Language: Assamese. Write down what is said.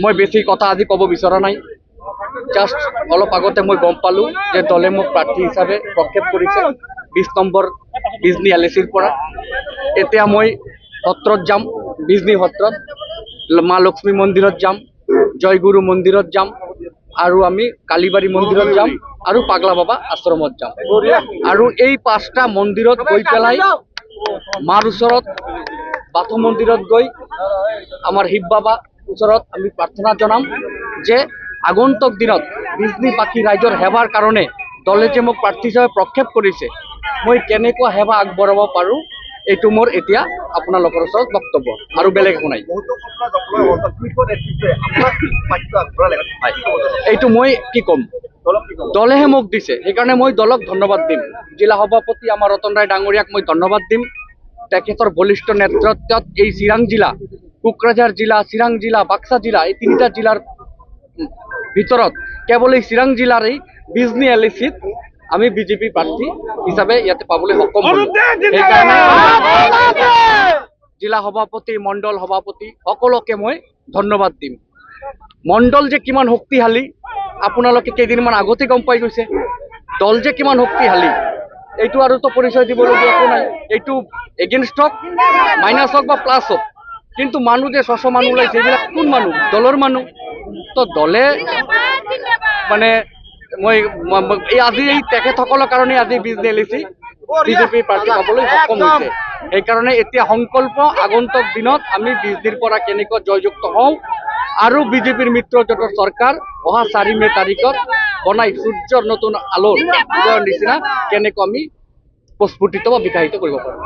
মই বেছি কথা আজি ক'ব বিচৰা নাই। জাষ্ট অলপ আগতে মই গম পালোঁ যে দলে মোক প্ৰাৰ্থী হিচাপে প্ৰক্ষেপ কৰিছে 20 নম্বৰ বিজনী এলএচিৰ পৰা। এতিয়া মই সত্ৰত যাম, বিজনী সত্ৰত, মা লক্ষ্মী মন্দিৰত যাম, জয়গুৰু মন্দিৰত যাম, আৰু আমি কালীবাৰী মন্দিৰত যাম আৰু পাগলা বাবা আশ্ৰমত যাম। আৰু এই 5টা মন্দিৰত গৈ পেলাই মাৰ ওচৰত, বাথৌ মন্দিৰত গৈ আমাৰ শিৱ বাবা ওচৰত আমি প্ৰাৰ্থনা জনাম যে আগন্তুক দিনত বিজনীবাসী ৰাইজৰ সেৱাৰ কাৰণে দলে যে মোক প্ৰাৰ্থী হিচাপে প্ৰক্ষেপ কৰিছে, মই কেনেকুৱা সেৱা আগবঢ়াব পাৰোঁ, এইটো মোৰ এতিয়া আপোনালোকৰ ওচৰত বক্তব্য, আৰু বেলেগ একো নাই। এইটো মই কি ক'ম, দলেহে মোক দিছে, সেইকাৰণে মই দলক ধন্যবাদ দিম। জিলা সভাপতি আমাৰ ৰতন ৰায় ডাঙৰীয়াক মই ধন্যবাদ দিম। তেখেতৰ বলিষ্ঠ নেতৃত্বত এই চিৰাং জিলা, কোকৰাঝাৰ জিলা, চিৰাং জিলা, বাক্সা জিলা, এই 3টা জিলাৰ ভিতৰত কেৱল এই চিৰাং জিলাৰ এই বিজনী এলএচিত আমি বিজেপি প্ৰাৰ্থী হিচাপে ইয়াতে পাবলৈ সক্ষম হ'লোঁ। সেইকাৰণে জিলা সভাপতি, মণ্ডল সভাপতি সকলোকে মই ধন্যবাদ দিম। মণ্ডল যে কিমান শক্তিশালী আপোনালোকে কেইদিনমান আগতে গম পাই গৈছে। দল যে কিমান শক্তিশালী এইটো আৰুতো পৰিচয় দিবলগীয়া একো নাই। এইটো এগেইনষ্ট হওক, মাইনাছ হওক বা প্লাছ হওক, কিন্তু মানুহ যে 600 মানুহ ওলাইছে, এইবিলাক কোন মানুহ? দলৰ মানুহ। তো দলে মানে মই এই আজি এই তেখেতসকলৰ কাৰণে আজি বিজনী এলএচি বিজেপিৰ প্ৰাৰ্থী পাবলৈ সক্ষম হৈছে। সেইকাৰণে এতিয়া সংকল্প, আগন্তুক দিনত আমি বিজনীৰ পৰা কেনেকৈ জয়যুক্ত হওঁ আৰু বিজেপিৰ মিত্ৰজোঁটৰ চৰকাৰ অহা 4 মে তাৰিখত বনাই সূৰ্যৰ নতুন আলোৰ উদয়ৰ নিচিনা কেনেকৈ আমি প্ৰস্ফুটিত বা বিকাশিত কৰিব পাৰোঁ।